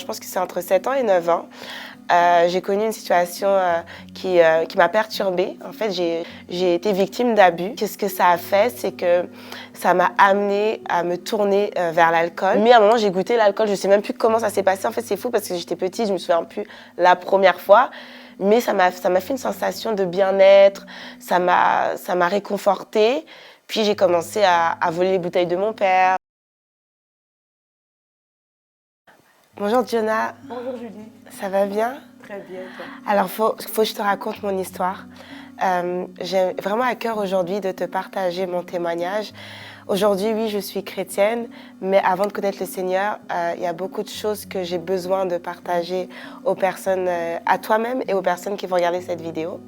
pense que c'est entre 7 ans et 9 ans. J'ai connu une situation qui m'a perturbée. En fait, j'ai été victime d'abus. Qu'est-ce que ça a fait? C'est que ça m'a amenée à me tourner vers l'alcool. Mais à un moment, j'ai goûté l'alcool. Je ne sais même plus comment ça s'est passé. En fait, c'est fou parce que j'étais petite, je ne me souviens plus la première fois. Mais ça m'a fait une sensation de bien-être. Ça m'a réconfortée. Puis j'ai commencé à voler les bouteilles de mon père. Bonjour Jonah. Bonjour Julie. Ça va bien? Très bien, toi. Alors, faut que je te raconte mon histoire. J'ai vraiment à cœur aujourd'hui de te partager mon témoignage. Aujourd'hui, oui, je suis chrétienne, mais avant de connaître le Seigneur, il y a beaucoup de choses que j'ai besoin de partager aux personnes, à toi-même et aux personnes qui vont regarder cette vidéo.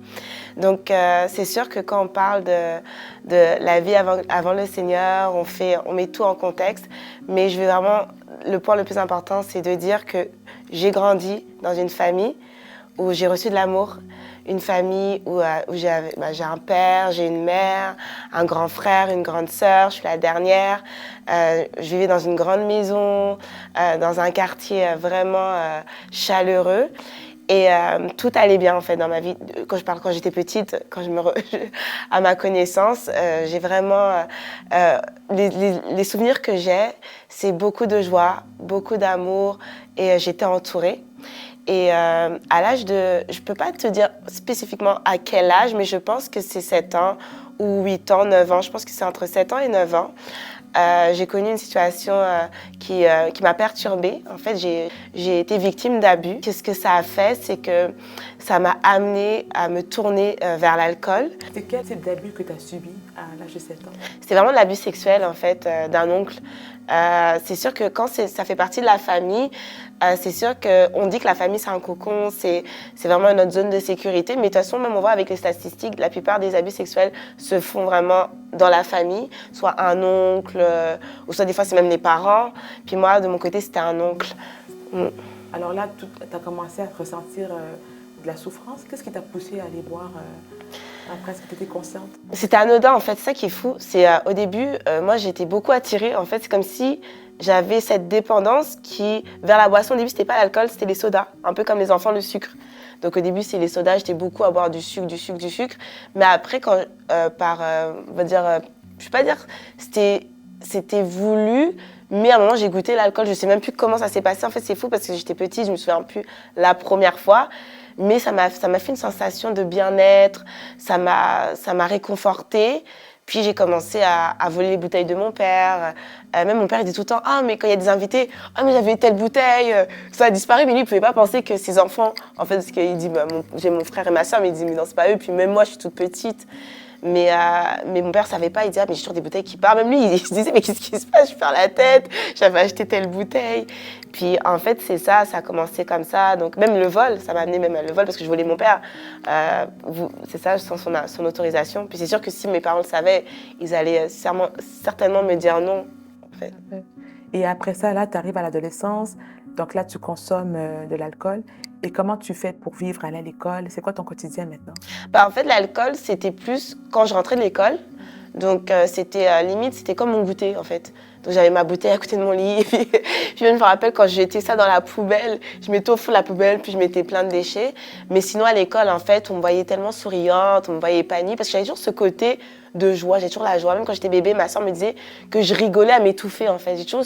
Donc, c'est sûr que quand on parle de la vie avant le Seigneur, on met tout en contexte, mais je veux vraiment, le point le plus important, c'est de dire que j'ai grandi dans une famille où j'ai reçu de l'amour, une famille où j'ai un père, j'ai une mère, un grand frère, une grande sœur, je suis la dernière. Je vivais dans une grande maison, dans un quartier vraiment chaleureux. Et tout allait bien en fait dans ma vie. Quand j'étais petite, à ma connaissance, j'ai vraiment les souvenirs que j'ai, c'est beaucoup de joie, beaucoup d'amour et j'étais entourée. Et à l'âge je peux pas te dire spécifiquement à quel âge, mais je pense que c'est 7 ans ou 8 ans, 9 ans. Je pense que c'est entre 7 ans et 9 ans. J'ai connu une situation qui m'a perturbée. En fait, j'ai été victime d'abus. Qu'est-ce que ça a fait? C'est que ça m'a amenée à me tourner vers l'alcool. C'est quel type d'abus que tu as subi à l'âge de 7 ans? C'était vraiment de l'abus sexuel, en fait, d'un oncle. C'est sûr que quand ça fait partie de la famille, c'est sûr qu'on dit que la famille, c'est un cocon, c'est vraiment notre zone de sécurité. Mais de toute façon, même on voit avec les statistiques, la plupart des abus sexuels se font vraiment dans la famille, soit un oncle, ou soit des fois, c'est même les parents. Puis moi, de mon côté, c'était un oncle. Alors là, tu as commencé à ressentir de la souffrance. Qu'est-ce qui t'a poussé à aller boire après? Est-ce que tu étais consciente? C'était anodin, en fait. C'est ça qui est fou. C'est au début, moi, j'étais beaucoup attirée. En fait, c'est comme si j'avais cette dépendance vers la boisson. Au début, c'était pas l'alcool, c'était les sodas. Un peu comme les enfants, le sucre. Donc au début, c'est les sodas. J'étais beaucoup à boire du sucre. Mais après, on va dire, je vais pas dire, c'était voulu. Mais à un moment, j'ai goûté l'alcool. Je sais même plus comment ça s'est passé. En fait, c'est fou parce que j'étais petite, je me souviens plus la première fois. Mais ça m'a fait une sensation de bien-être. Ça m'a réconfortée. Puis j'ai commencé à voler les bouteilles de mon père. Même mon père, il dit tout le temps, ah, mais quand il y a des invités, ah, mais j'avais telle bouteille, ça a disparu. Mais lui, il pouvait pas penser que ses enfants, en fait, parce qu'il dit, bah, j'ai mon frère et ma soeur, mais il dit, mais non, c'est pas eux. Puis même moi, je suis toute petite. Mais mon père savait pas, il disait, ah, mais j'ai toujours des bouteilles qui partent. Même lui, il se disait, mais qu'est-ce qui se passe? Je perds la tête, j'avais acheté telle bouteille. Puis en fait, c'est ça a commencé comme ça. Donc même le vol, ça m'a amené même à le vol parce que je volais mon père. C'est ça, sans son autorisation. Puis c'est sûr que si mes parents le savaient, ils allaient certainement me dire non, en fait. Et après ça, là, tu arrives à l'adolescence. Donc là, tu consommes de l'alcool. Et comment tu fais pour vivre, aller à l'école? C'est quoi ton quotidien maintenant? Bah, en fait, l'alcool, c'était plus quand je rentrais de l'école. Donc, limite, c'était comme mon goûter, en fait. Donc, j'avais ma bouteille à côté de mon lit. Puis même, je me rappelle, quand je jetais ça dans la poubelle, je mettais au fond de la poubelle, puis je mettais plein de déchets. Mais sinon, à l'école, en fait, on me voyait tellement souriante, on me voyait épanouie, parce que j'avais toujours ce côté de joie. J'ai toujours la joie. Même quand j'étais bébé, ma soeur me disait que je rigolais à m'étouffer, en fait. J'ai toujours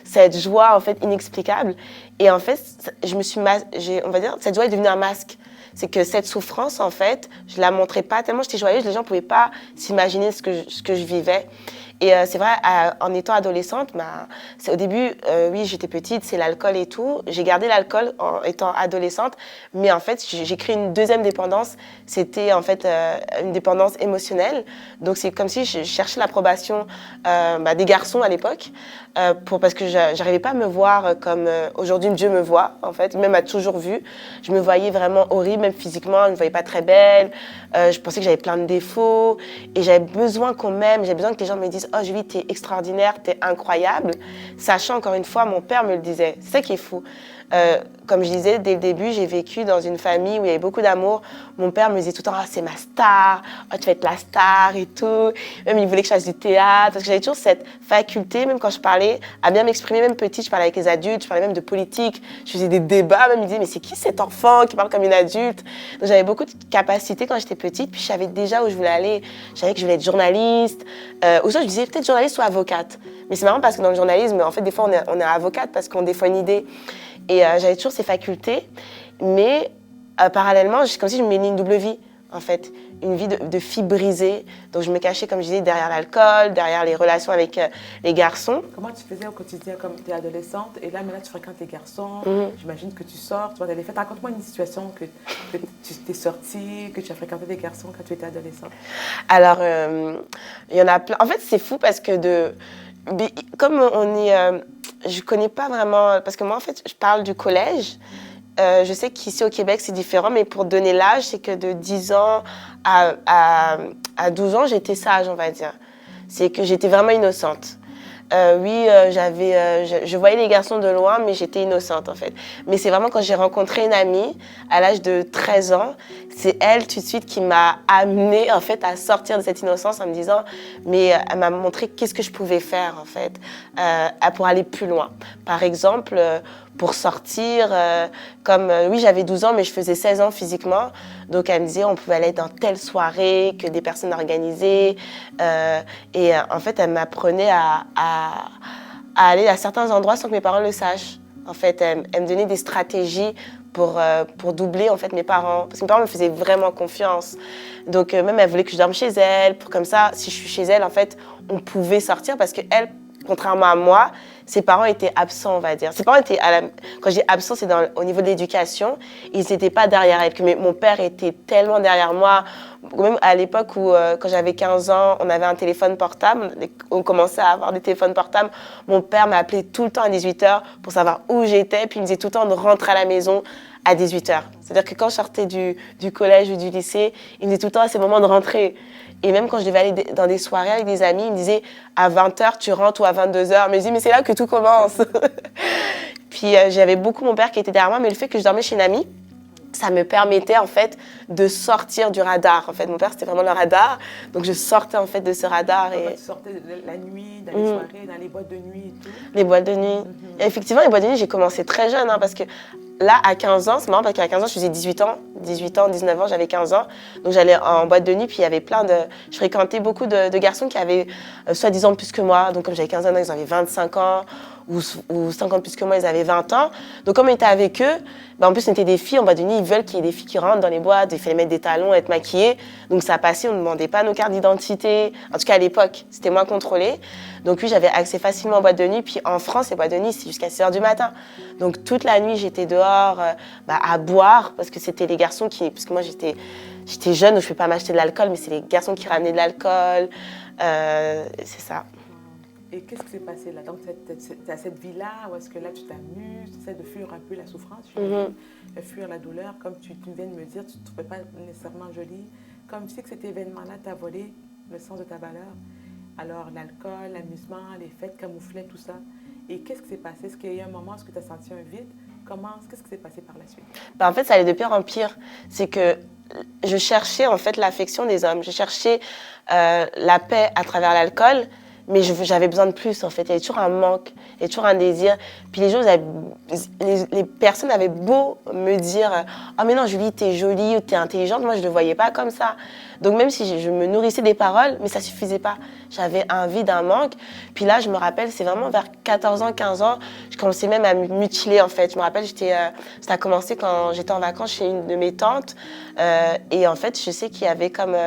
cette joie, en fait, inexplicable. Et en fait, on va dire, cette joie est devenue un masque. C'est que cette souffrance, en fait, je la montrais pas tellement j'étais joyeuse, les gens pouvaient pas s'imaginer ce que je vivais. Et c'est vrai, en étant adolescente, au début, oui, j'étais petite, c'est l'alcool et tout. J'ai gardé l'alcool en étant adolescente, mais en fait, j'ai créé une deuxième dépendance. C'était en fait une dépendance émotionnelle. Donc c'est comme si je cherchais l'approbation des garçons à l'époque, parce que j'arrivais pas à me voir comme aujourd'hui Dieu me voit, en fait, même m'a toujours vue. Je me voyais vraiment horrible, même physiquement, je me voyais pas très belle. Je pensais que j'avais plein de défauts et j'avais besoin qu'on m'aime, j'avais besoin que les gens me disent « Oh Julie, t'es extraordinaire, t'es incroyable », sachant encore une fois, mon père me le disait. C'est ça qui est fou. Comme je disais, dès le début, j'ai vécu dans une famille où il y avait beaucoup d'amour. Mon père me disait tout le temps, ah, c'est ma star, oh, tu vas être la star et tout. Même il voulait que je fasse du théâtre, parce que j'avais toujours cette faculté, même quand je parlais, à bien m'exprimer, même petite, je parlais avec les adultes, je parlais même de politique, je faisais des débats, même ils disaient, mais c'est qui cet enfant qui parle comme une adulte? Donc j'avais beaucoup de capacités quand j'étais petite, puis je savais déjà où je voulais aller. Je savais que je voulais être journaliste. Ou ça, je disais peut-être journaliste ou avocate. Mais c'est marrant parce que dans le journalisme, en fait, des fois, on est avocate parce qu'on défend une idée. Et j'avais toujours ces facultés. Mais parallèlement, c'est comme si je menais une double vie, en fait. Une vie de fille brisée. Donc je me cachais, comme je disais, derrière l'alcool, derrière les relations avec les garçons. Comment tu faisais au quotidien comme tu es adolescente et là maintenant tu fréquentes les garçons, j'imagine que tu sors, tu vois, des fêtes. Raconte-moi une situation que tu t'es sortie, que tu as fréquenté des garçons quand tu étais adolescente. Alors, il y en a plein. En fait, c'est fou parce que comme on est... je connais pas vraiment... Parce que moi, en fait, je parle du collège. Je sais qu'ici au Québec, c'est différent, mais pour donner l'âge, c'est que de 10 ans à 12 ans, j'étais sage, on va dire. C'est que j'étais vraiment innocente. Oui, je voyais les garçons de loin, mais j'étais innocente en fait. Mais c'est vraiment quand j'ai rencontré une amie à l'âge de 13 ans, c'est elle tout de suite qui m'a amenée en fait à sortir de cette innocence en me disant, mais elle m'a montré qu'est-ce que je pouvais faire en fait pour aller plus loin. Par exemple, pour sortir, oui, j'avais 12 ans, mais je faisais 16 ans physiquement. Donc, elle me disait, on pouvait aller dans telle soirée, que des personnes organisaient. En fait, elle m'apprenait à aller à certains endroits sans que mes parents le sachent. En fait, elle me donnait des stratégies pour doubler en fait mes parents. Parce que mes parents me faisaient vraiment confiance. Donc, même, elle voulait que je dorme chez elle. Pour comme ça, si je suis chez elle, en fait, on pouvait sortir parce qu'elle, contrairement à moi, ses parents étaient absents, on va dire. Ses parents étaient, quand je dis absents, c'est au niveau de l'éducation. Ils n'étaient pas derrière elle. Mais mon père était tellement derrière moi. Même à l'époque où, quand j'avais 15 ans, on avait un téléphone portable. On commençait à avoir des téléphones portables. Mon père m'appelait tout le temps à 18h pour savoir où j'étais. Puis il me disait tout le temps de rentrer à la maison à 18h. C'est-à-dire que quand je sortais du collège ou du lycée, il me disait tout le temps à ces moments de rentrer. Et même quand je devais aller dans des soirées avec des amis, ils me disaient à 20h tu rentres ou à 22h. Mais je dis mais c'est là que tout commence. Puis j'avais beaucoup mon père qui était derrière moi, mais le fait que je dormais chez une amie, ça me permettait en fait de sortir du radar. En fait, mon père c'était vraiment le radar, donc je sortais en fait de ce radar. Tu sortais la nuit, dans les soirées, dans les boîtes de nuit et tout. Les boîtes de nuit. Et effectivement, les boîtes de nuit, j'ai commencé très jeune, parce que là, à 15 ans, c'est marrant parce qu'à 15 ans, je faisais 18 ans, 19 ans, j'avais 15 ans. Donc j'allais en boîte de nuit, puis il y avait je fréquentais beaucoup de garçons qui avaient soi-disant plus que moi. Donc comme j'avais 15 ans, ils avaient 25 ans, ou 50 plus que moi, ils avaient 20 ans. Donc comme on était avec eux, en plus on était des filles en boîte de nuit, ils veulent qu'il y ait des filles qui rentrent dans les boîtes, il fallait mettre des talons, être maquillées. Donc ça passait, on ne demandait pas nos cartes d'identité. En tout cas à l'époque, c'était moins contrôlé. Donc oui, j'avais accès facilement aux boîtes de nuit. Puis en France, les boîtes de nuit, c'est jusqu'à 6h du matin. Donc toute la nuit, j'étais dehors à boire, parce que c'était les garçons parce que moi j'étais jeune, donc je ne pouvais pas m'acheter de l'alcool, mais c'est les garçons qui ramenaient de l'alcool. C'est ça. Et qu'est-ce qui s'est passé là? Donc, tu as cette vie-là où est-ce que là, tu t'amuses, tu essaies de fuir un peu la souffrance, de fuir la douleur, comme tu viens de me dire, tu ne te trouvais pas nécessairement jolie. Comme tu sais que cet événement-là t'a volé le sens de ta valeur, alors l'alcool, l'amusement, les fêtes camouflaient tout ça. Et qu'est-ce qui s'est passé? Est-ce qu'il y a eu un moment où tu as senti un vide? Qu'est-ce qui s'est passé par la suite? En fait, ça allait de pire en pire. C'est que je cherchais en fait l'affection des hommes. Je cherchais la paix à travers l'alcool. Mais j'avais besoin de plus, en fait. Il y avait toujours un manque, il y avait toujours un désir. Puis les personnes avaient beau me dire « Oh mais non, Julie, t'es jolie ou t'es intelligente », moi je ne le voyais pas comme ça. Donc même si je me nourrissais des paroles, mais ça ne suffisait pas. J'avais un vide, un manque. Puis là, je me rappelle, c'est vraiment vers 14 ans, 15 ans, je commençais même à me mutiler, en fait. Je me rappelle, ça a commencé quand j'étais en vacances chez une de mes tantes. Et en fait, je sais qu'il y avait comme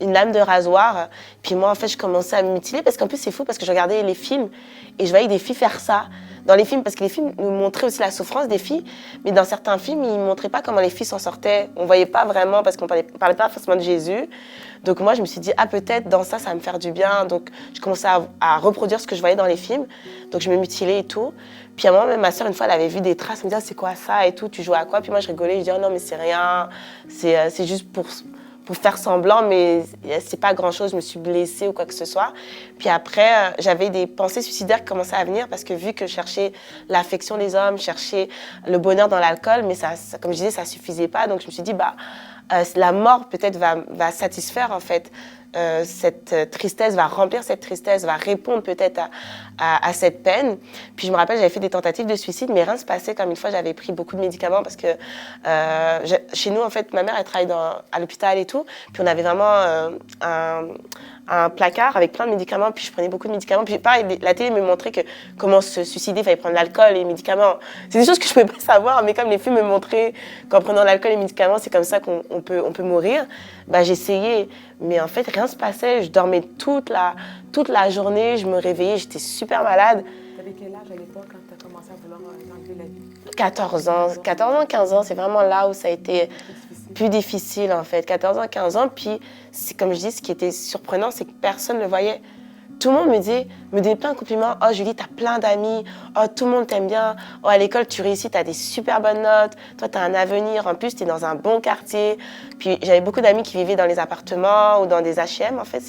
une lame de rasoir. Puis moi, en fait, je commençais à me mutiler parce qu'en plus, c'est fou parce que je regardais les films et je voyais des filles faire ça. Dans les films, parce que les films nous montraient aussi la souffrance des filles, mais dans certains films, ils ne montraient pas comment les filles s'en sortaient. On ne voyait pas vraiment, parce qu'on ne parlait pas forcément de Jésus. Donc moi, je me suis dit, peut-être dans ça va me faire du bien. Donc je commençais à reproduire ce que je voyais dans les films. Donc je me mutilais et tout. Puis à un moment, même ma soeur, une fois, elle avait vu des traces. Elle me disait, c'est quoi ça et tout, tu joues à quoi? Puis moi, je rigolais, je disais, oh, non, mais c'est rien. C'est juste pour faire semblant, mais c'est pas grand-chose, je me suis blessée ou quoi que ce soit. Puis après, j'avais des pensées suicidaires qui commençaient à venir parce que vu que je cherchais l'affection des hommes, je cherchais le bonheur dans l'alcool, mais ça, comme je disais, ça suffisait pas. Donc je me suis dit, la mort peut-être va satisfaire en fait cette tristesse, va remplir cette tristesse, va répondre peut-être à cette peine. Puis je me rappelle, j'avais fait des tentatives de suicide, mais rien ne se passait. Comme une fois, j'avais pris beaucoup de médicaments parce que chez nous, en fait, ma mère, elle travaille à l'hôpital et tout. Puis on avait vraiment un placard avec plein de médicaments, puis je prenais beaucoup de médicaments. Puis pareil, la télé me montrait que comment se suicider, il fallait prendre l'alcool et les médicaments. C'est des choses que je ne pouvais pas savoir, mais comme les films me montraient qu'en prenant l'alcool et les médicaments, c'est comme ça qu'on peut mourir, j'essayais. Mais en fait, rien ne se passait. Je dormais toute la journée, je me réveillais, j'étais super malade. Tu avais quel âge à l'époque quand tu as commencé à vouloir enlever la vie? 14 ans, 15 ans, c'est vraiment là où ça a été plus difficile en fait. 14 ans, 15 ans, puis comme je dis, ce qui était surprenant, c'est que personne ne le voyait. Tout le monde me donnait plein de compliments. Oh Julie, t'as plein d'amis. Oh, tout le monde t'aime bien. Oh, à l'école, tu réussis, t'as des super bonnes notes. Toi, t'as un avenir. En plus, t'es dans un bon quartier. Puis j'avais beaucoup d'amis qui vivaient dans les appartements ou dans des HM. En fait,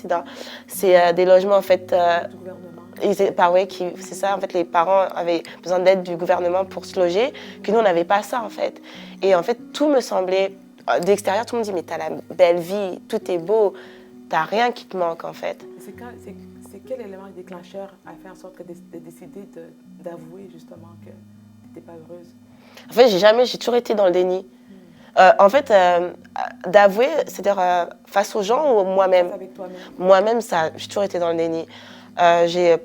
c'est des logements en fait. Du gouvernement. C'est ça, en fait, les parents avaient besoin d'aide du gouvernement pour se loger, que nous, on n'avait pas ça, en fait. Et en fait, tout me semblait, de l'extérieur, tout le monde dit, mais t'as la belle vie, tout est beau, t'as rien qui te manque, en fait. C'est quel élément déclencheur a fait en sorte que de décider d'avouer, justement, que t'étais pas heureuse? En fait, j'ai toujours été dans le déni. En fait, d'avouer, c'est-à-dire face aux gens ou moi-même? Avec toi-même. Moi-même, j'ai toujours été dans le déni.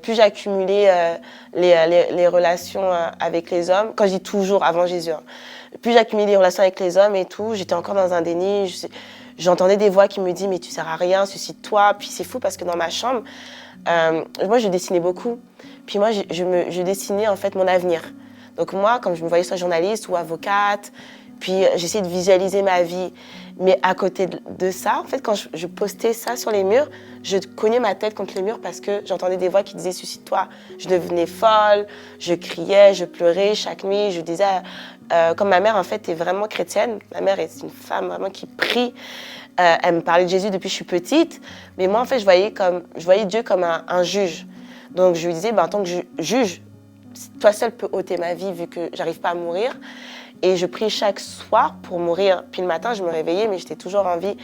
Plus j'ai accumulé les relations avec les hommes, quand je dis toujours, avant Jésus, plus j'ai accumulé les relations avec les hommes et tout, j'étais encore dans un déni. J'entendais des voix qui me disaient « mais tu sers à rien, suicide-toi ». Puis c'est fou parce que dans ma chambre, moi je dessinais beaucoup. Puis moi je dessinais en fait mon avenir. Donc moi, comme je me voyais soit journaliste ou avocate, puis j'essayais de visualiser ma vie. Mais à côté de ça, en fait, quand je postais ça sur les murs, je cognais ma tête contre les murs parce que j'entendais des voix qui disaient « suicide-toi ». Je devenais folle, je criais, je pleurais chaque nuit. Je disais, comme ma mère, en fait, est vraiment chrétienne. Ma mère est une femme vraiment qui prie. Elle me parlait de Jésus depuis que je suis petite. Mais moi, en fait, je voyais Dieu comme un juge. Donc, je lui disais, en tant que juge, toi seul peux ôter ma vie vu que j'arrive pas à mourir. Et je prie chaque soir pour mourir. Puis le matin, je me réveillais, mais j'étais toujours en vie.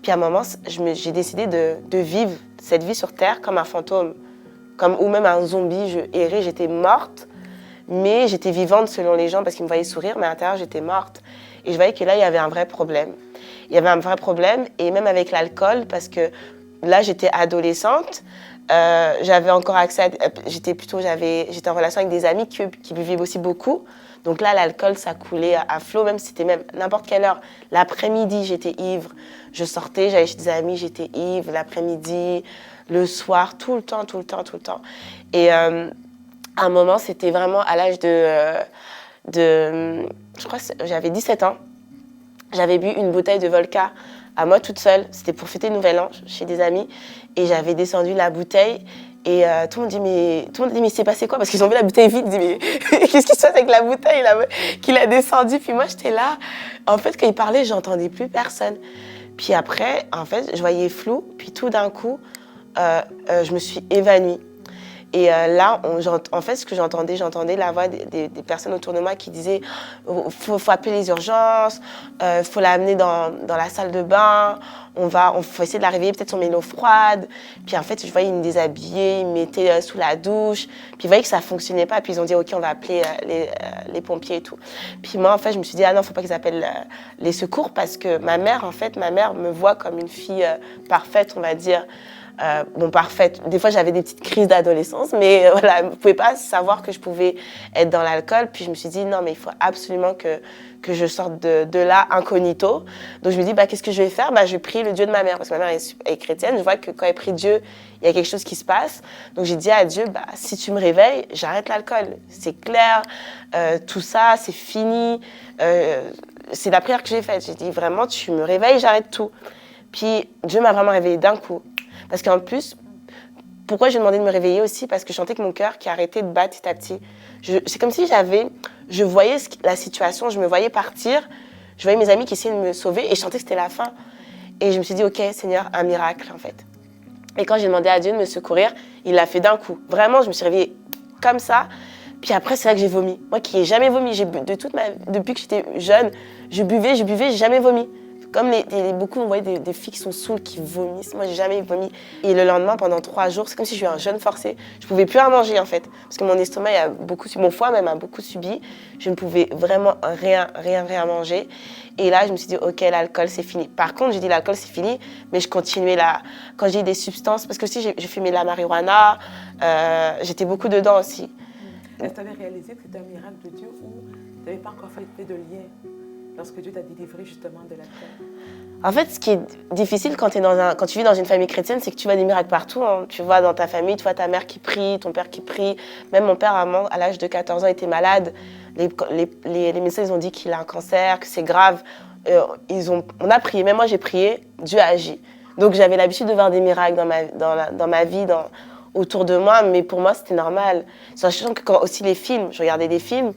Puis à un moment, j'ai décidé de vivre cette vie sur Terre comme un fantôme, ou même un zombie. Je errais, j'étais morte, mais j'étais vivante selon les gens parce qu'ils me voyaient sourire, mais à l'intérieur, j'étais morte. Et je voyais que là, il y avait un vrai problème. Il y avait un vrai problème, et même avec l'alcool, parce que là, j'étais adolescente. J'avais encore accès j'étais en relation avec des amis qui buvaient aussi beaucoup. Donc là, l'alcool, ça coulait à flot, même si c'était même n'importe quelle heure. L'après-midi, j'étais ivre. Je sortais, j'allais chez des amis, j'étais ivre. L'après-midi, le soir, tout le temps. Et à un moment, c'était vraiment à l'âge je crois que j'avais 17 ans. J'avais bu une bouteille de vodka à moi toute seule. C'était pour fêter le Nouvel An chez des amis. Et j'avais descendu la bouteille. Et tout le monde dit, mais c'est passé quoi? Parce qu'ils ont vu la bouteille vide. Ils disent, mais qu'est-ce qui se passe avec la bouteille là, qu'il a descendue? Puis moi, j'étais là. En fait, quand il parlait, j'entendais plus personne. Puis après, en fait, je voyais flou. Puis tout d'un coup, je me suis évanouie. Et là, en fait, ce que j'entendais la voix des personnes autour de moi qui disaient faut appeler les urgences, faut l'amener dans la salle de bain, faut essayer de la réveiller, peut-être on met l'eau froide. Puis en fait, je voyais, ils me déshabillaient, ils me mettaient sous la douche. Puis ils voyaient que ça fonctionnait pas. Puis ils ont dit ok, on va appeler les pompiers et tout. Puis moi, en fait, je me suis dit ah non, faut pas qu'ils appellent les secours parce que ma mère me voit comme une fille parfaite, on va dire. Parfaite. Des fois, j'avais des petites crises d'adolescence, mais voilà, elle ne pouvait pas savoir que je pouvais être dans l'alcool. Puis je me suis dit, non, mais il faut absolument que je sorte de là incognito. Donc je me dis, qu'est-ce que je vais faire? Je prie le Dieu de ma mère, parce que ma mère est chrétienne. Je vois que quand elle prie Dieu, il y a quelque chose qui se passe. Donc j'ai dit à Dieu, si tu me réveilles, j'arrête l'alcool. C'est clair, tout ça, c'est fini. C'est la prière que j'ai faite. J'ai dit, vraiment, tu me réveilles, j'arrête tout. Puis Dieu m'a vraiment réveillée d'un coup. Parce qu'en plus, pourquoi j'ai demandé de me réveiller aussi? Parce que je sentais que mon cœur qui arrêtait de battre petit à petit. C'est comme si je voyais la situation, je me voyais partir, je voyais mes amis qui essayaient de me sauver et je sentais que c'était la fin. Et je me suis dit, ok, Seigneur, un miracle, en fait. Et quand j'ai demandé à Dieu de me secourir, il l'a fait d'un coup. Vraiment, je me suis réveillée comme ça. Puis après, c'est là que j'ai vomi. Moi qui n'ai jamais vomi, depuis que j'étais jeune, je buvais, j'ai jamais vomi. Comme beaucoup, on voit des filles qui sont saoules, qui vomissent. Moi, j'ai jamais vomi. Et le lendemain, pendant 3 jours, c'est comme si je suis un jeûne forcé. Je pouvais plus rien manger, en fait. Parce que mon estomac, mon foie même a beaucoup subi. Je ne pouvais vraiment rien manger. Et là, je me suis dit, ok, l'alcool, c'est fini. Par contre, j'ai dit, l'alcool, c'est fini. Mais je continuais là. Quand j'ai eu des substances, parce que aussi, je fumais de la marijuana. J'étais beaucoup dedans aussi. Est-ce que tu avais réalisé que c'était un miracle de Dieu ou tu n'avais pas encore fait de lien lorsque Dieu t'a délivré justement de l'alcool? En fait, ce qui est difficile quand tu vis dans une famille chrétienne, c'est que tu vois des miracles partout. Hein. Tu vois dans ta famille, tu vois ta mère qui prie, ton père qui prie. Même mon père, à l'âge de 14 ans, était malade. Les médecins ils ont dit qu'il a un cancer, que c'est grave. On a prié, même moi j'ai prié, Dieu a agi. Donc j'avais l'habitude de voir des miracles dans ma vie, autour de moi, mais pour moi c'était normal. Sachant que quand aussi les films, je regardais des films,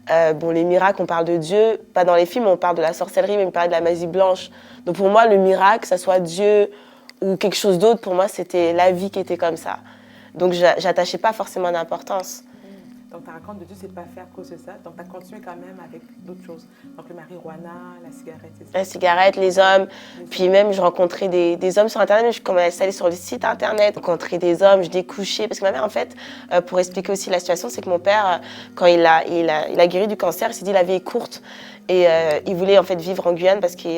les miracles, on parle de Dieu, pas dans les films, on parle de la sorcellerie, mais on parle de la magie blanche. Donc pour moi, le miracle, que ça soit Dieu ou quelque chose d'autre, pour moi, c'était la vie qui était comme ça. Donc j'attachais pas forcément d'importance. Donc ta rencontre de Dieu, c'est pas fait à cause de ça. Donc tu as continué quand même avec d'autres choses. Donc le marijuana, la cigarette, c'est ça? La cigarette, les hommes. Puis même, je rencontrais des hommes sur Internet. Je commençais à aller sur le site Internet, rencontrer des hommes, je découchais. Parce que ma mère, en fait, pour expliquer aussi la situation, c'est que mon père, quand il a guéri du cancer, il s'est dit la vie est courte. Et il voulait en fait vivre en Guyane parce que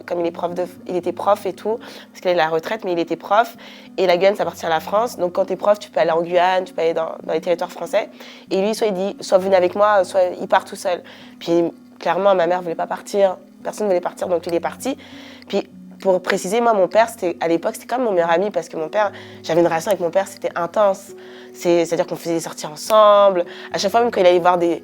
comme il était prof et tout, parce qu'il a la retraite, mais il était prof. Et la Guyane, ça appartient à la France. Donc quand tu es prof, tu peux aller en Guyane, tu peux aller dans les territoires français. Et lui, soit il dit, soit venez avec moi, soit il part tout seul. Puis clairement, ma mère ne voulait pas partir, personne ne voulait partir, donc il est parti. Puis pour préciser, moi, mon père, à l'époque, c'était comme mon meilleur ami parce que j'avais une relation avec mon père, c'était intense. C'est-à-dire qu'on faisait des sorties ensemble. À chaque fois, même quand il allait voir de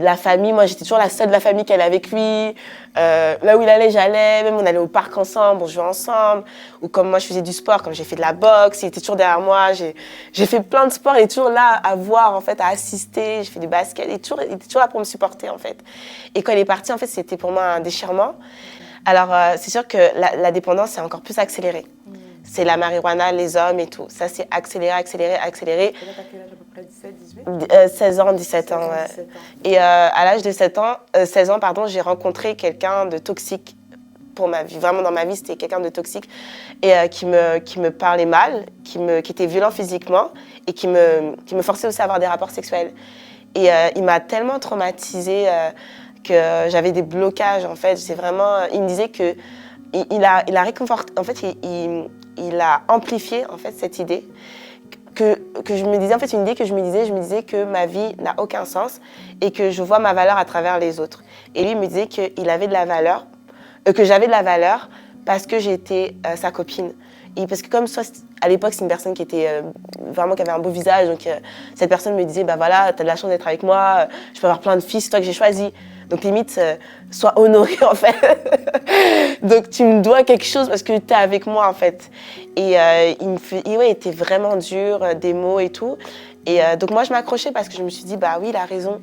la famille, moi, j'étais toujours la seule de la famille qui allait avec lui. Là où il allait, j'allais. Même on allait au parc ensemble, on jouait ensemble. Ou comme moi, je faisais du sport, comme j'ai fait de la boxe, il était toujours derrière moi. J'ai fait plein de sports, il est toujours là à voir, en fait, à assister. J'ai fait du basket, il était toujours là pour me supporter, en fait. Et quand il est parti, en fait, c'était pour moi un déchirement. Alors, c'est sûr que la dépendance, c'est encore plus accéléré. C'est la marijuana, les hommes et tout. Ça, c'est accéléré. Et là, tu as quel âge à peu près? 17, 18? 16 ans, 17 ans. 17 ans. Et à l'âge de 16 ans, j'ai rencontré quelqu'un de toxique pour ma vie. Vraiment, dans ma vie, c'était quelqu'un de toxique et qui me parlait mal, qui était violent physiquement et qui me forçait aussi à avoir des rapports sexuels. Et il m'a tellement traumatisée que j'avais des blocages, en fait. Il me disait que il a réconforté, en fait, il a amplifié, en fait, cette idée que je me disais, en fait, une idée que je me disais que ma vie n'a aucun sens et que je vois ma valeur à travers les autres. Et lui, il me disait qu'il avait de la valeur, que j'avais de la valeur parce que j'étais sa copine. Et parce que comme à l'époque, c'est une personne qui était vraiment, qui avait un beau visage, donc cette personne me disait, bah voilà, t'as de la chance d'être avec moi, je peux avoir plein de filles, c'est toi que j'ai choisi. Donc limite, sois honorée en fait. Donc tu me dois quelque chose parce que t'es avec moi en fait. Et il était vraiment dur, des mots et tout. Et donc moi je m'accrochais parce que je me suis dit, bah oui, il a raison.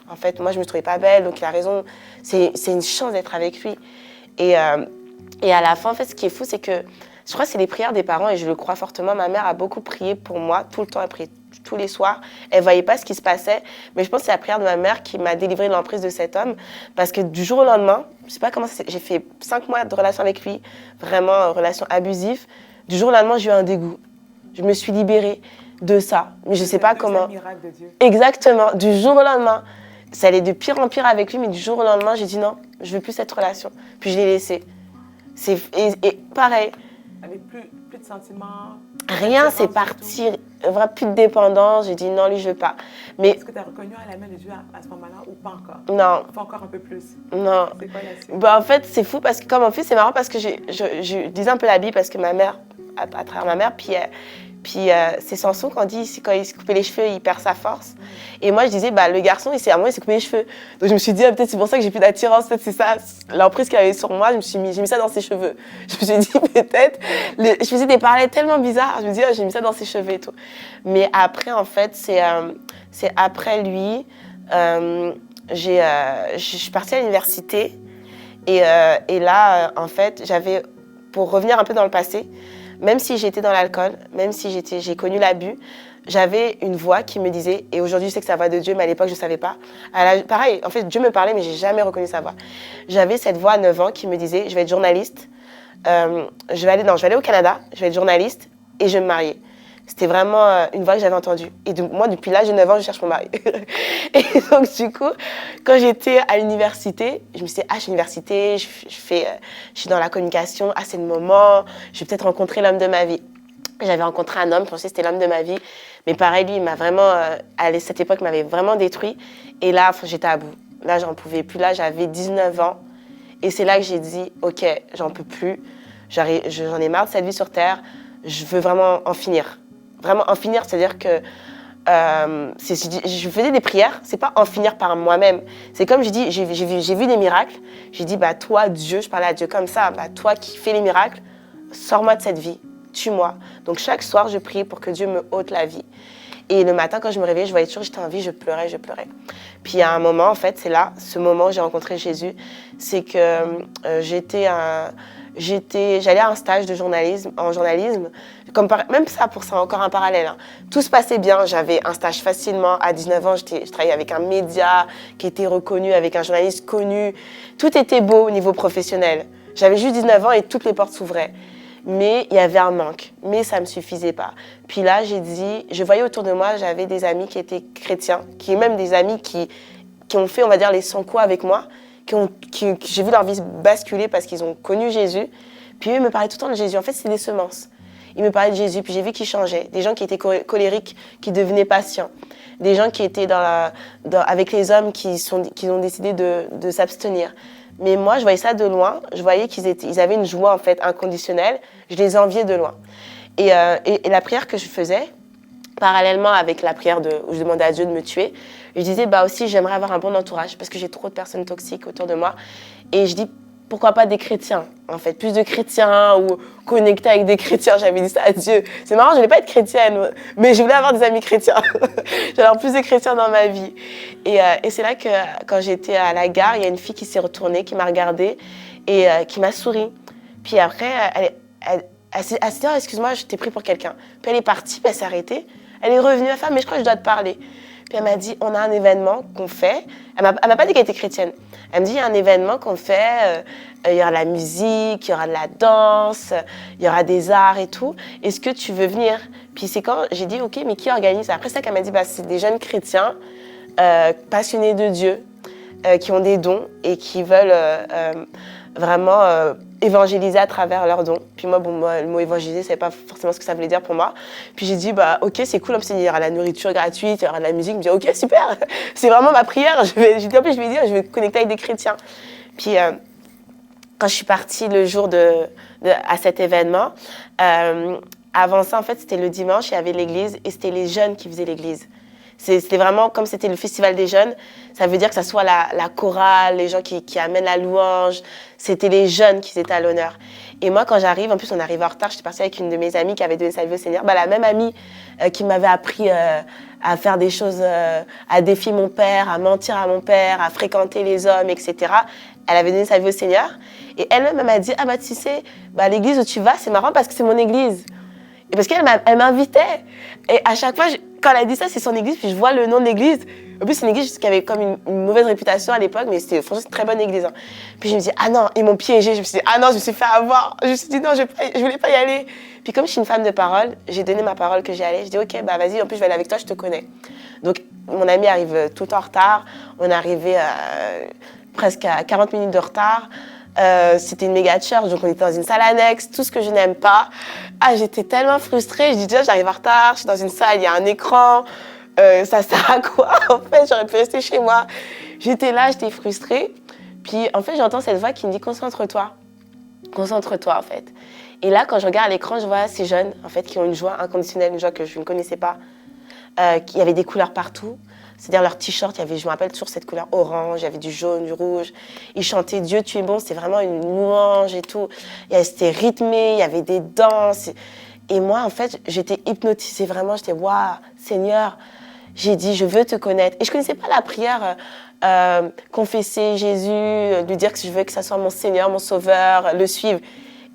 En fait, moi je me trouvais pas belle, donc il a raison. C'est une chance d'être avec lui. Et à la fin, en fait, ce qui est fou, c'est que je crois que c'est les prières des parents et je le crois fortement. Ma mère a beaucoup prié pour moi, tout le temps, elle priait tous les soirs. Elle ne voyait pas ce qui se passait, mais je pense que c'est la prière de ma mère qui m'a délivrée de l'emprise de cet homme. Parce que du jour au lendemain, je ne sais pas comment j'ai fait 5 mois de relation avec lui, vraiment relation abusive. Du jour au lendemain, j'ai eu un dégoût. Je me suis libérée de ça, mais je ne sais pas comment. C'est un miracle de Dieu. Exactement, du jour au lendemain. Ça allait de pire en pire avec lui, mais du jour au lendemain, j'ai dit non, je ne veux plus cette relation. Puis je l'ai laissé. Et pareil. Avec plus de sentiments? Rien, c'est parti. Vraiment, plus de dépendance. J'ai dit non, lui, je veux pas. Mais est-ce que tu as reconnu à la main de Dieu à ce moment-là ou pas encore? Non. Faut encore un peu plus? Non. C'est quoi la suite? En fait, c'est fou parce que comme en fait, c'est marrant parce que je disais un peu la Bible parce que ma mère, à travers ma mère, puis c'est Samson quand il se coupait les cheveux, il perd sa force. Et moi, je disais, bah, le garçon, à un moment, il s'est coupé les cheveux. Donc je me suis dit, peut-être c'est pour ça que j'ai plus d'attirance, peut-être c'est ça, l'emprise qu'il avait sur moi, j'ai mis ça dans ses cheveux. Je me suis dit, peut-être, je faisais des parallèles tellement bizarres, je me dis, j'ai mis ça dans ses cheveux et tout. Mais après, en fait, c'est après lui, je suis partie à l'université Et là, en fait, pour revenir un peu dans le passé, même si j'étais dans l'alcool, même si j'ai connu l'abus, j'avais une voix qui me disait, et aujourd'hui je sais que ça va de Dieu, mais à l'époque je ne savais pas. Pareil, en fait, Dieu me parlait, mais je n'ai jamais reconnu sa voix. J'avais cette voix à 9 ans qui me disait, je vais être journaliste, je vais aller au Canada, je vais être journaliste et je vais me marier. C'était vraiment une voix que j'avais entendue. Et donc, moi, depuis l'âge de 9 ans, je cherche mon mari. Et donc, du coup, quand j'étais à l'université, je me suis dit, je suis à l'université, je suis dans la communication, c'est le moment, je vais peut-être rencontrer l'homme de ma vie. J'avais rencontré un homme, je pensais que c'était l'homme de ma vie. Mais pareil, lui, il m'a vraiment, à cette époque, il m'avait vraiment détruit. Et là, j'étais à bout. Là, j'en pouvais plus. Là, j'avais 19 ans. Et c'est là que j'ai dit, OK, j'en peux plus. J'en ai marre de cette vie sur Terre. Je veux vraiment en finir. Vraiment en finir, c'est-à-dire que je faisais des prières, c'est pas en finir par moi-même. C'est comme je dis, j'ai vu des miracles. J'ai dit, toi, Dieu, je parlais à Dieu comme ça, toi qui fais les miracles, sors-moi de cette vie, tue-moi. Donc chaque soir, je priais pour que Dieu me ôte la vie. Et le matin, quand je me réveillais, je voyais toujours, j'étais en vie, je pleurais. Puis à un moment, en fait, c'est là, ce moment où j'ai rencontré Jésus, c'est que j'allais à un stage en journalisme. Même ça, pour ça, encore un parallèle. Hein. Tout se passait bien. J'avais un stage facilement. À 19 ans, je travaillais avec un média qui était reconnu, avec un journaliste connu. Tout était beau au niveau professionnel. J'avais juste 19 ans et toutes les portes s'ouvraient. Mais il y avait un manque. Mais ça ne me suffisait pas. Puis là, je voyais autour de moi, j'avais des amis qui étaient chrétiens, même des amis qui ont fait, on va dire, les 100 coups avec moi, j'ai vu leur vie basculer parce qu'ils ont connu Jésus. Puis eux, ils me parlaient tout le temps de Jésus. En fait, c'est des semences. Ils me parlaient de Jésus, puis j'ai vu qu'ils changeaient. Des gens qui étaient colériques, qui devenaient patients. Des gens qui étaient avec les hommes qui ont décidé de s'abstenir. Mais moi, je voyais ça de loin. Je voyais qu'ils avaient une joie, en fait, inconditionnelle. Je les enviais de loin. Et la prière que je faisais, parallèlement avec la prière où je demandais à Dieu de me tuer, je disais, aussi, j'aimerais avoir un bon entourage parce que j'ai trop de personnes toxiques autour de moi. Et je dis, pourquoi pas des chrétiens, en fait, plus de chrétiens ou connecter avec des chrétiens. J'avais dit ça à Dieu. C'est marrant, je voulais pas être chrétienne, mais je voulais avoir des amis chrétiens. J'avais avoir plus de chrétiens dans ma vie. Et c'est là que, quand j'étais à la gare, il y a une fille qui s'est retournée, qui m'a regardée et qui m'a souri. Puis après, elle s'est dit, oh, excuse-moi, je t'ai pris pour quelqu'un. Puis elle est partie, puis elle s'est arrêtée. Elle est revenue, elle a fait, mais je crois que je dois te parler. Puis elle m'a dit, on a un événement qu'on fait. Elle m'a pas dit qu'elle était chrétienne. Elle me dit, il y a un événement qu'on fait, il y aura de la musique, il y aura de la danse, il y aura des arts et tout. Est-ce que tu veux venir? Puis c'est quand j'ai dit, OK, mais qui organise? Après, c'est ça qu'elle m'a dit, c'est des jeunes chrétiens passionnés de Dieu, qui ont des dons et qui veulent vraiment évangéliser à travers leurs dons. Puis moi, le mot évangéliser, je ne savais pas forcément ce que ça voulait dire pour moi. Puis j'ai dit, OK, c'est cool, il y aura la nourriture gratuite, il y aura de la musique. Je me dis, OK, super, c'est vraiment ma prière. Je vais dire, je vais connecter avec des chrétiens. Puis quand je suis partie le jour à cet événement, avant ça, en fait, c'était le dimanche, il y avait l'église et c'était les jeunes qui faisaient l'église. C'était vraiment comme c'était le festival des jeunes. Ça veut dire que ça soit la chorale, les gens qui amènent la louange. C'était les jeunes qui étaient à l'honneur. Et moi, quand j'arrive, en plus, on arrive en retard. J'étais partie avec une de mes amies qui avait donné sa vie au Seigneur. La même amie qui m'avait appris à faire des choses, à défier mon père, à mentir à mon père, à fréquenter les hommes, etc. Elle avait donné sa vie au Seigneur. Et elle-même, elle m'a dit, tu sais, l'église où tu vas, c'est marrant parce que c'est mon église. Et parce qu'elle m'invitait. Et à chaque fois, quand elle a dit ça, c'est son église, puis je vois le nom de l'église. En plus, c'est une église qui avait comme une mauvaise réputation à l'époque, mais c'était franchement une très bonne église. Hein. Puis je me dis, non, ils m'ont piégée. Je me suis dit, non, je me suis fait avoir. Je me suis dit, non, je voulais pas y aller. Puis comme je suis une femme de parole, j'ai donné ma parole que j'y allais. Je dis, OK, vas-y, en plus, je vais aller avec toi, je te connais. Donc, mon ami arrive tout en retard. On est arrivé presque à 40 minutes de retard. C'était une méga church, donc on était dans une salle annexe, tout ce que je n'aime pas. J'étais tellement frustrée, je dis déjà j'arrive en retard, je suis dans une salle, il y a un écran, ça sert à quoi? En fait, j'aurais pu rester chez moi. J'étais là, j'étais frustrée. Puis en fait, j'entends cette voix qui me dit concentre-toi en fait. Et là, quand je regarde l'écran, je vois ces jeunes en fait qui ont une joie inconditionnelle, une joie que je ne connaissais pas. Il y avait des couleurs partout. C'est-à-dire leur t-shirt, je me rappelle toujours cette couleur orange, il y avait du jaune, du rouge. Ils chantaient Dieu, tu es bon, c'était vraiment une louange et tout. C'était rythmé, il y avait des danses. Et moi, en fait, j'étais hypnotisée vraiment. J'étais, waouh, Seigneur. j'ai dit, je veux te connaître. Et je ne connaissais pas la prière, confesser Jésus, lui dire que je veux que ça soit mon Seigneur, mon Sauveur, le suivre.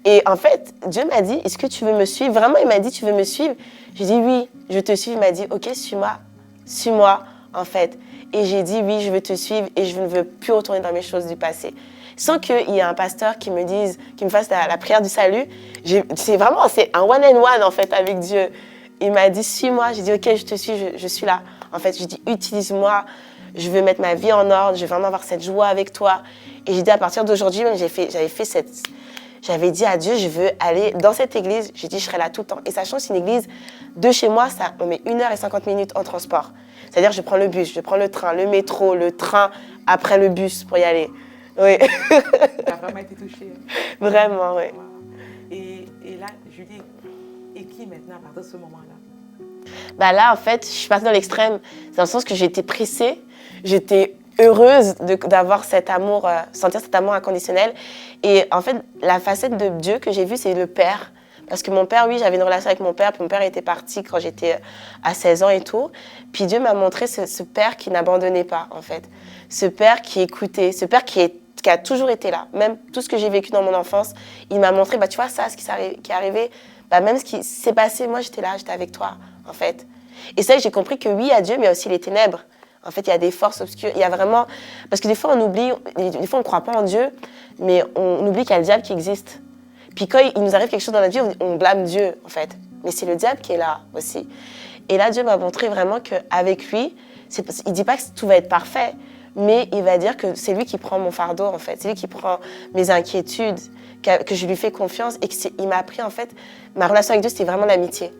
Et en fait, Dieu m'a dit, est-ce que tu veux me suivre? Vraiment, il m'a dit, tu veux me suivre? J'ai dit, oui, je te suis. Il m'a dit, ok, suis-moi, en fait. Et j'ai dit, oui, je veux te suivre et je ne veux plus retourner dans mes choses du passé. Sans qu'il y ait un pasteur qui me dise, qui me fasse la prière du salut. C'est un one-on-one, en fait, avec Dieu. Il m'a dit, suis-moi. J'ai dit, ok, je te suis, je suis là. En fait, j'ai dit, utilise-moi. Je veux mettre ma vie en ordre. Je veux vraiment avoir cette joie avec toi. Et j'ai dit, à partir d'aujourd'hui, j'avais dit à Dieu, je veux aller dans cette église. J'ai dit, je serai là tout le temps. Et sachant que c'est une église de chez moi, on met 1h50 en transport. C'est-à-dire, je prends le bus, je prends le train, le métro, le train, après le bus pour y aller. Oui. Tu as vraiment été touchée. Vraiment, oui. Wow. Et là, Julie, et qui maintenant à partir de ce moment-là? Bah là, en fait, je suis partie dans l'extrême. C'est dans le sens que j'étais pressée, j'étais heureuse d'avoir cet amour, sentir cet amour inconditionnel. Et en fait, la facette de Dieu que j'ai vue, c'est le Père. Parce que mon père, oui, j'avais une relation avec mon père, puis mon père était parti quand j'étais à 16 ans et tout. Puis Dieu m'a montré ce père qui n'abandonnait pas, en fait. Ce père qui écoutait, ce père qui a toujours été là. Même tout ce que j'ai vécu dans mon enfance, il m'a montré, bah, tu vois, ça, ce qui est arrivé, bah, même ce qui s'est passé, moi, j'étais là, j'étais avec toi, en fait. Et c'est là que j'ai compris que oui, il y a Dieu, mais il y a aussi les ténèbres. En fait, il y a des forces obscures. Il y a vraiment... Parce que des fois, on oublie, des fois, on ne croit pas en Dieu, mais on oublie qu'il y a le diable qui existe. Puis quand il nous arrive quelque chose dans la vie, on blâme Dieu, en fait. Mais c'est le diable qui est là aussi. Et là, Dieu m'a montré vraiment qu'avec lui, il ne dit pas que tout va être parfait, mais il va dire que c'est lui qui prend mon fardeau, en fait. C'est lui qui prend mes inquiétudes, que je lui fais confiance et qu'il m'a appris, en fait, ma relation avec Dieu, c'était vraiment l'amitié.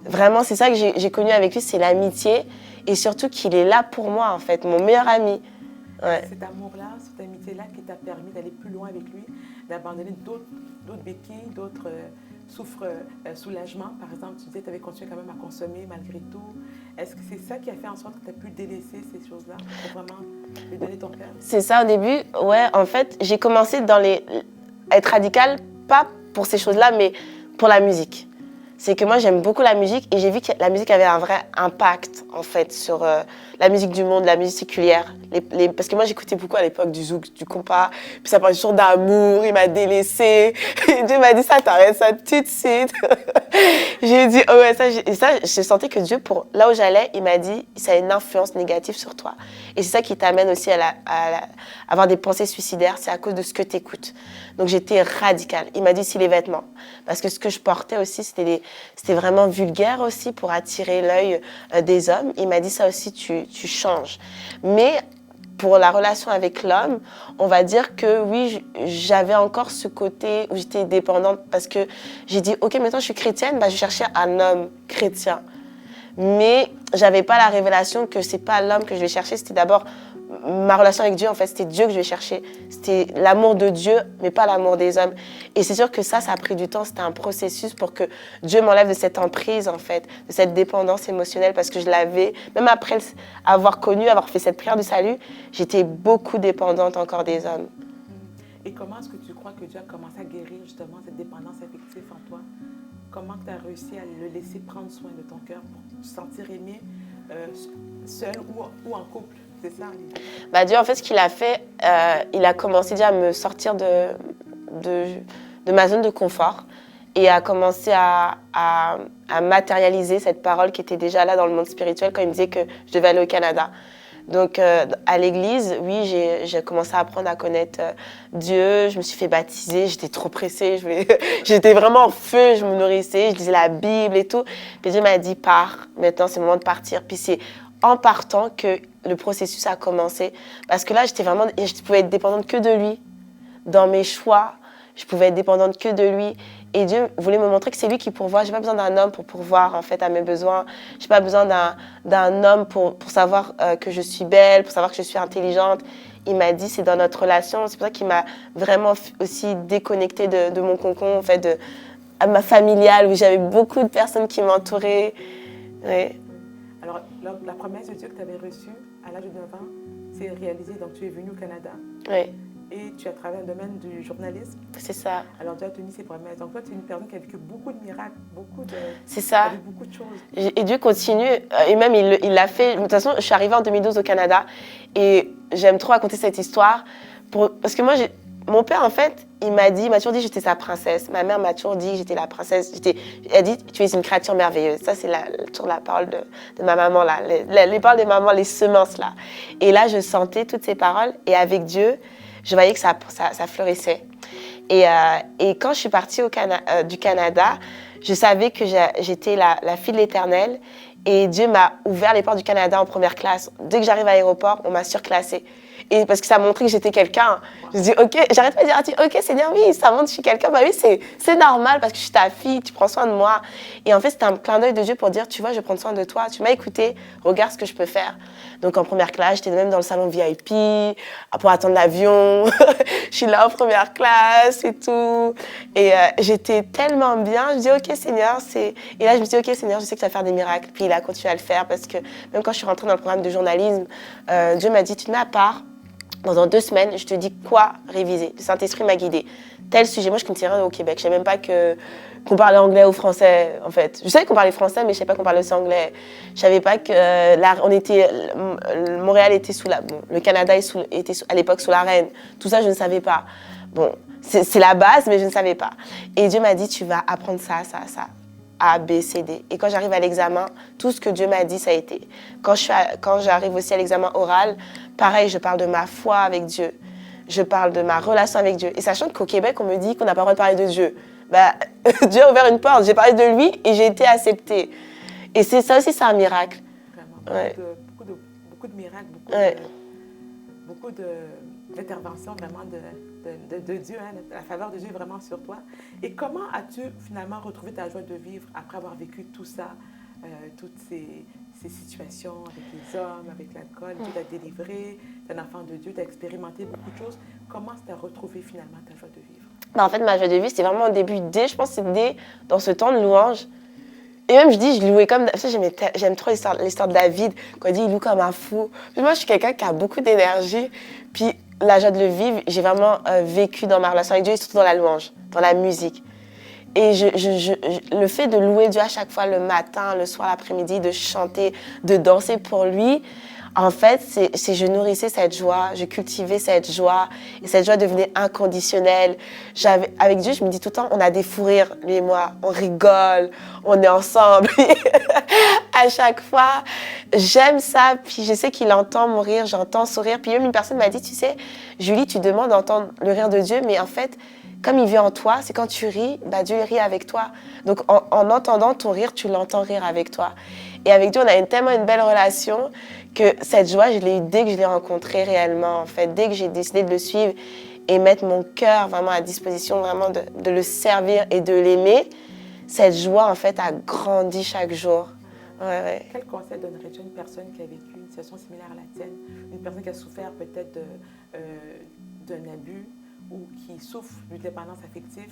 Vraiment, c'est ça que j'ai connu avec lui, c'est l'amitié. Et surtout qu'il est là pour moi, en fait, mon meilleur ami. Ouais. Cet amour-là, cette amitié-là qui t'a permis d'aller plus loin avec lui, d'abandonner d'autres béquilles, d'autres soulagements. Par exemple, tu disais que tu avais continué quand même à consommer malgré tout. Est-ce que c'est ça qui a fait en sorte que tu as pu délaisser ces choses-là pour vraiment lui donner ton cœur? C'est ça au début, ouais. En fait, j'ai commencé à être radicale, pas pour ces choses-là, mais pour la musique. C'est que moi, j'aime beaucoup la musique et j'ai vu que la musique avait un vrai impact, en fait, sur la musique du monde, la musique séculière. Parce que moi, j'écoutais beaucoup à l'époque du zouk, du compas, puis ça parlait toujours d'amour, il m'a délaissé. Dieu m'a dit, ça, t'arrêtes ça tout de suite. J'ai dit, oh ouais, je sentais que Dieu, là où j'allais, il m'a dit, ça a une influence négative sur toi. Et c'est ça qui t'amène aussi à avoir des pensées suicidaires, c'est à cause de ce que tu écoutes. Donc j'étais radicale. Il m'a dit, c'est les vêtements. Parce que ce que je portais aussi, c'était vraiment vulgaire aussi pour attirer l'œil des hommes. Il m'a dit, ça aussi, tu changes. Mais pour la relation avec l'homme, on va dire que oui, j'avais encore ce côté où j'étais dépendante parce que j'ai dit, ok, maintenant je suis chrétienne, bah, je cherchais un homme chrétien. Mais j'avais pas la révélation que c'est pas l'homme que je vais chercher, c'était d'abord ma relation avec Dieu, en fait, c'était Dieu que je vais chercher. C'était l'amour de Dieu, mais pas l'amour des hommes. Et c'est sûr que ça a pris du temps, c'était un processus pour que Dieu m'enlève de cette emprise, en fait, de cette dépendance émotionnelle, parce que je l'avais, même après avoir fait cette prière du salut, j'étais beaucoup dépendante encore des hommes. Et comment est-ce que tu crois que Dieu a commencé à guérir justement cette dépendance affective en toi? Comment tu as réussi à le laisser prendre soin de ton cœur pour te sentir aimé, seul ou en couple? C'est ça. Bah, Dieu, en fait, ce qu'il a fait, il a commencé déjà à me sortir de ma zone de confort et a commencé à matérialiser cette parole qui était déjà là dans le monde spirituel quand il me disait que je devais aller au Canada. Donc, à l'église, oui, j'ai commencé à apprendre à connaître Dieu. Je me suis fait baptiser. J'étais trop pressée. J'étais vraiment en feu. Je me nourrissais. Je lisais la Bible et tout. Puis Dieu m'a dit, pars. Maintenant, c'est le moment de partir. Puis c'est en partant que le processus a commencé. Parce que là, je pouvais être dépendante que de lui. Dans mes choix, je pouvais être dépendante que de lui. Et Dieu voulait me montrer que c'est lui qui pourvoit. Je n'ai pas besoin d'un homme pour pourvoir en fait, à mes besoins. Je n'ai pas besoin d'un homme pour savoir que je suis belle, pour savoir que je suis intelligente. Il m'a dit, c'est dans notre relation. C'est pour ça qu'il m'a vraiment aussi déconnectée de mon cocon, en fait, à ma familiale, où j'avais beaucoup de personnes qui m'entouraient. Oui. Alors, la promesse de Dieu que tu avais reçue à l'âge de 9 ans, c'est réalisée. Donc, tu es venue au Canada. Oui. et tu as travaillé dans le domaine du journalisme. C'est ça. Alors, tu as tenu ces promesses. Donc, toi, tu es une personne qui a vécu beaucoup de miracles, C'est ça. beaucoup de choses. Et Dieu continue, et même il l'a fait. De toute façon, je suis arrivée en 2012 au Canada, et j'aime trop raconter cette histoire, parce que moi, mon père, en fait, il m'a toujours dit que j'étais sa princesse. Ma mère m'a toujours dit que j'étais la princesse. Elle a dit, tu es une créature merveilleuse. Ça, c'est toujours la parole de ma maman, là. Les paroles de maman, les semences, là. Et là, je sentais toutes ces paroles. Et avec Dieu, je voyais que ça fleurissait. Et quand je suis partie du Canada, je savais que j'étais la fille de l'Éternel. Et Dieu m'a ouvert les portes du Canada en première classe. Dès que j'arrive à l'aéroport, on m'a surclassée. Et parce que ça montrait que j'étais quelqu'un. Je dis, OK, j'arrête pas de dire, OK, Seigneur, oui, ça montre que je suis quelqu'un. Bah oui, c'est normal parce que je suis ta fille, tu prends soin de moi. Et en fait, c'était un clin d'œil de Dieu pour dire, tu vois, je prends soin de toi. Tu m'as écouté, regarde ce que je peux faire. Donc en première classe, j'étais même dans le salon VIP pour attendre l'avion. Je suis là en première classe et tout. Et j'étais tellement bien. Je dis, OK, Seigneur, Et là, je me dis, OK, Seigneur, je sais que tu vas faire des miracles. Puis il a continué à le faire parce que même quand je suis rentrée dans le programme de journalisme, Dieu m'a dit, tu te mets à part. Dans 2 semaines, je te dis quoi réviser. Le Saint-Esprit m'a guidée. Tel sujet. Moi, je connaissais rien au Québec. Je ne savais même pas qu'on parlait anglais ou français, en fait. Je savais qu'on parlait français, mais je ne savais pas qu'on parlait aussi anglais. Je ne savais pas que Montréal était le Canada était à l'époque sous la reine. Tout ça, je ne savais pas. Bon, c'est la base, mais je ne savais pas. Et Dieu m'a dit, tu vas apprendre ça, ça, ça. A, B, C, D. Et quand j'arrive à l'examen, tout ce que Dieu m'a dit, ça a été. Quand j'arrive aussi à l'examen oral, pareil, je parle de ma foi avec Dieu. Je parle de ma relation avec Dieu. Et sachant qu'au Québec, on me dit qu'on n'a pas le droit de parler de Dieu. Bah, Dieu a ouvert une porte, j'ai parlé de lui et j'ai été acceptée. Et ça aussi, c'est un miracle. Vraiment, beaucoup de miracles, beaucoup d'interventions vraiment de Dieu, hein, la faveur de Dieu est vraiment sur toi. Et comment as-tu finalement retrouvé ta joie de vivre après avoir vécu tout ça, toutes ces situations avec les hommes, avec l'alcool? Dieu t'a délivré, tu es un enfant de Dieu, tu as expérimenté beaucoup de choses. Comment tu as retrouvé finalement ta joie de vivre? En fait, ma joie de vivre, c'est vraiment au début je pense que c'est dès dans ce temps de louange. Et même, je louais comme... J'aime trop l'histoire de David, quand il dit « il loue comme un fou ». Moi, je suis quelqu'un qui a beaucoup d'énergie. Puis, la joie de le vivre, j'ai vraiment vécu dans ma relation avec Dieu, et surtout dans la louange, dans la musique. Et le fait de louer Dieu à chaque fois, le matin, le soir, l'après-midi, de chanter, de danser pour lui, en fait, je nourrissais cette joie, je cultivais cette joie, et cette joie devenait inconditionnelle. Avec Dieu, je me dis tout le temps, on a des fous rires, lui et moi, on rigole, on est ensemble. À chaque fois, j'aime ça, puis je sais qu'il entend mon rire, j'entends son rire. Puis même une personne m'a dit, tu sais, Julie, tu demandes d'entendre le rire de Dieu, mais en fait, comme il vit en toi, c'est quand tu ris, bah Dieu rit avec toi. Donc en entendant ton rire, tu l'entends rire avec toi. Et avec Dieu, on a tellement une belle relation que cette joie, je l'ai eue dès que je l'ai rencontré réellement, en fait, dès que j'ai décidé de le suivre et mettre mon cœur vraiment à disposition, vraiment de le servir et de l'aimer. Cette joie, en fait, a grandi chaque jour. Ouais. Quel conseil donnerais-tu à une personne qui a vécu une situation similaire à la tienne, une personne qui a souffert peut-être d'un abus ou qui souffre d'une dépendance affective,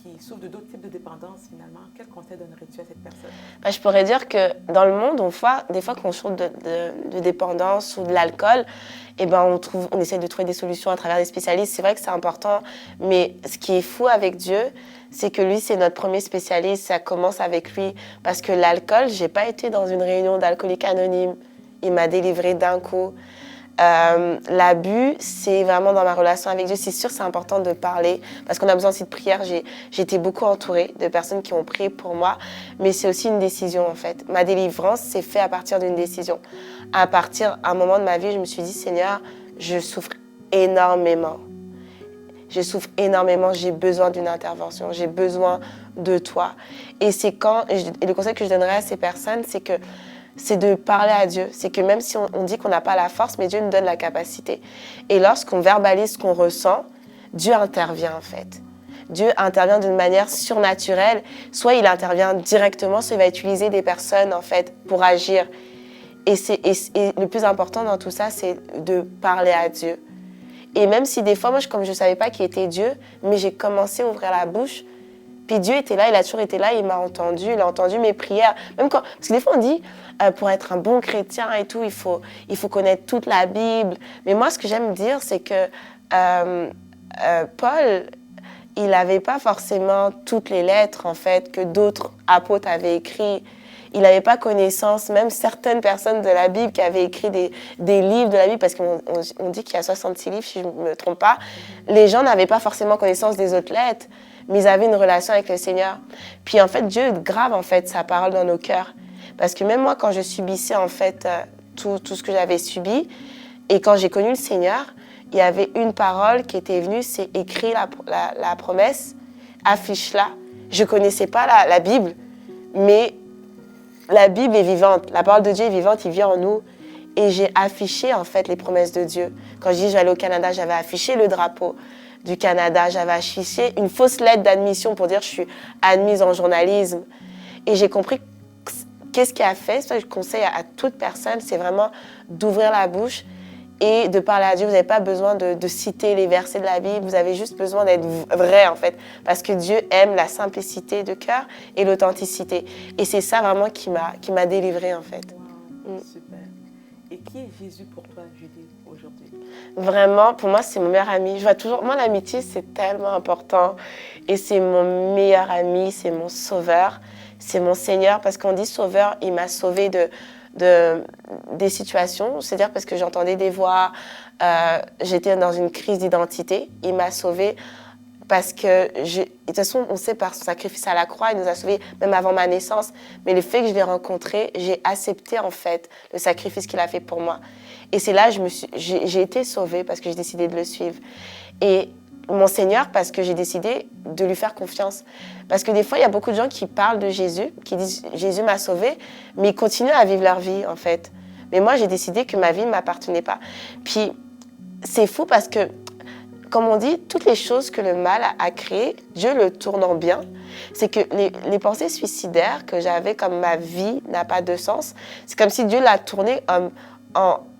qui souffre de d'autres types de dépendance finalement? Quel conseil donnerais-tu à cette personne? Je pourrais dire que dans le monde, des fois qu'on souffre de dépendance ou de l'alcool, on essaie de trouver des solutions à travers des spécialistes. C'est vrai que c'est important, mais ce qui est fou avec Dieu, c'est que lui, c'est notre premier spécialiste. Ça commence avec lui. Parce que l'alcool, j'ai pas été dans une réunion d'alcooliques anonymes. Il m'a délivré d'un coup. L'abus, c'est vraiment dans ma relation avec Dieu. C'est sûr, c'est important de parler parce qu'on a besoin aussi de prière. J'ai été beaucoup entourée de personnes qui ont prié pour moi, mais c'est aussi une décision en fait. Ma délivrance s'est faite à partir d'une décision. À un moment de ma vie, je me suis dit, Seigneur, je souffre énormément. J'ai besoin d'une intervention, j'ai besoin de toi. Et le conseil que je donnerais à ces personnes, c'est de parler à Dieu. C'est que même si on dit qu'on n'a pas la force, mais Dieu nous donne la capacité. Et lorsqu'on verbalise ce qu'on ressent, Dieu intervient en fait. Dieu intervient d'une manière surnaturelle. Soit il intervient directement, soit il va utiliser des personnes en fait pour agir. Et le plus important dans tout ça, c'est de parler à Dieu. Et même si des fois, moi, comme je ne savais pas qui était Dieu, mais j'ai commencé à ouvrir la bouche, Puis Dieu était là, il a toujours été là, il m'a entendu, il a entendu mes prières. Même quand, parce que des fois on dit, pour être un bon chrétien et tout, il faut connaître toute la Bible. Mais moi, ce que j'aime dire, c'est que Paul, il n'avait pas forcément toutes les lettres, en fait, que d'autres apôtres avaient écrites. Il n'avait pas connaissance, même certaines personnes de la Bible qui avaient écrit des livres de la Bible, parce qu'on dit qu'il y a 66 livres, si je ne me trompe pas. Les gens n'avaient pas forcément connaissance des autres lettres, mais ils avaient une relation avec le Seigneur. Puis en fait, Dieu grave en fait sa parole dans nos cœurs. Parce que même moi, quand je subissais en fait tout ce que j'avais subi, et quand j'ai connu le Seigneur, il y avait une parole qui était venue, c'est écrit la promesse, affiche-la. Je ne connaissais pas la Bible, mais la Bible est vivante. La parole de Dieu est vivante, il vit en nous. Et j'ai affiché en fait les promesses de Dieu. Quand je dis je vais aller au Canada, j'avais affiché le drapeau du Canada. J'avais affiché une fausse lettre d'admission pour dire que je suis admise en journalisme. Et j'ai compris qu'est-ce qui a fait. C'est ça que je conseille à toute personne, c'est vraiment d'ouvrir la bouche et de parler à Dieu. Vous n'avez pas besoin de citer les versets de la Bible, vous avez juste besoin d'être vrai en fait, parce que Dieu aime la simplicité de cœur et l'authenticité. Et c'est ça vraiment qui m'a délivrée en fait. Wow, super. Et qui est Jésus pour toi, Julie, aujourd'hui? Vraiment, pour moi, c'est mon meilleur ami. Je vois toujours, moi, l'amitié, c'est tellement important. Et c'est mon meilleur ami, c'est mon sauveur, c'est mon Seigneur, parce qu'on dit sauveur, il m'a sauvé des situations, c'est-à-dire parce que j'entendais des voix, j'étais dans une crise d'identité, il m'a sauvée parce que, de toute façon, on sait par son sacrifice à la croix, il nous a sauvés même avant ma naissance, mais le fait que je l'ai rencontré, j'ai accepté en fait le sacrifice qu'il a fait pour moi. Et c'est là que j'ai été sauvée parce que j'ai décidé de le suivre. Et mon Seigneur, parce que j'ai décidé de lui faire confiance. Parce que des fois, il y a beaucoup de gens qui parlent de Jésus, qui disent « Jésus m'a sauvée », mais ils continuent à vivre leur vie, en fait. Mais moi, j'ai décidé que ma vie ne m'appartenait pas. Puis, c'est fou parce que, comme on dit, toutes les choses que le mal a créées, Dieu le tourne en bien. C'est que les pensées suicidaires que j'avais, comme ma vie n'a pas de sens, c'est comme si Dieu l'a tourné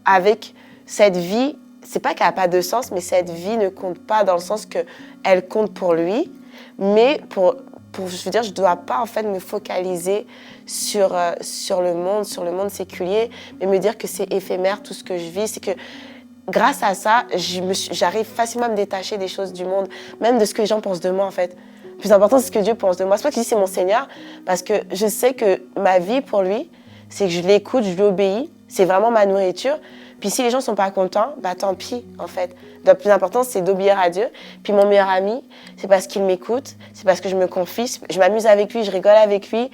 avec cette vie. C'est pas qu'elle n'a pas de sens, mais cette vie ne compte pas dans le sens qu'elle compte pour lui. Mais je veux dire, je ne dois pas en fait me focaliser sur le monde séculier, mais me dire que c'est éphémère tout ce que je vis. C'est que grâce à ça, j'arrive facilement à me détacher des choses du monde, même de ce que les gens pensent de moi en fait. Le plus important, c'est ce que Dieu pense de moi. C'est pas que je dis c'est mon Seigneur, parce que je sais que ma vie pour lui, c'est que je l'écoute, je lui obéis. C'est vraiment ma nourriture. Puis si les gens ne sont pas contents, bah tant pis, en fait. Le plus important, c'est d'obéir à Dieu. Puis mon meilleur ami, c'est parce qu'il m'écoute, c'est parce que je me confie, je m'amuse avec lui, je rigole avec lui.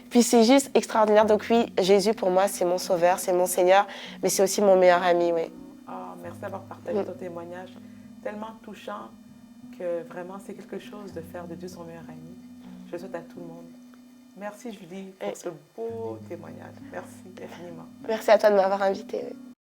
Puis c'est juste extraordinaire. Donc oui, Jésus, pour moi, c'est mon sauveur, c'est mon Seigneur, mais c'est aussi mon meilleur ami, oui. Oh, merci d'avoir partagé ton témoignage. Tellement touchant que vraiment, c'est quelque chose de faire de Dieu son meilleur ami. Je le souhaite à tout le monde. Merci Julie pour ce beau témoignage. Merci infiniment. Merci à toi de m'avoir invitée. Oui.